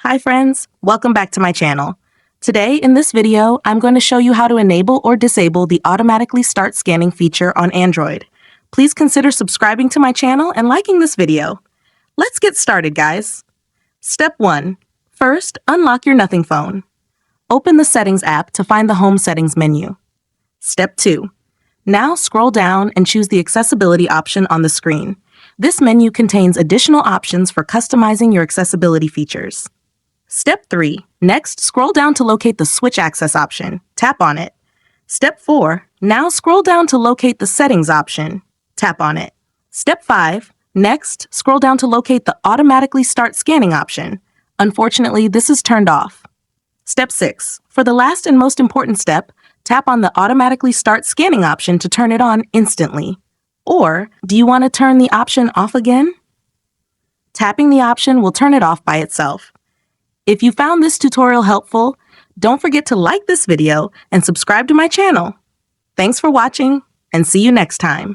Hi friends, welcome back to my channel. Today in this video, I'm going to show you how to enable or disable the automatically start scanning feature on Android. Please consider subscribing to my channel and liking this video. Let's get started, guys. Step 1. First, unlock your Nothing phone. Open the Settings app to find the Home Settings menu. Step 2. Now scroll down and choose the accessibility option on the screen. This menu contains additional options for customizing your accessibility features. Step 3. Next, scroll down to locate the Switch Access option. Tap on it. Step 4. Now scroll down to locate the Settings option. Tap on it. Step 5. Next, scroll down to locate the Automatically Start Scanning option. Unfortunately, this is turned off. Step 6. For the last and most important step, tap on the Automatically Start Scanning option to turn it on instantly. Or, do you want to turn the option off again? Tapping the option will turn it off by itself. If you found this tutorial helpful, don't forget to like this video and subscribe to my channel. Thanks for watching, and see you next time.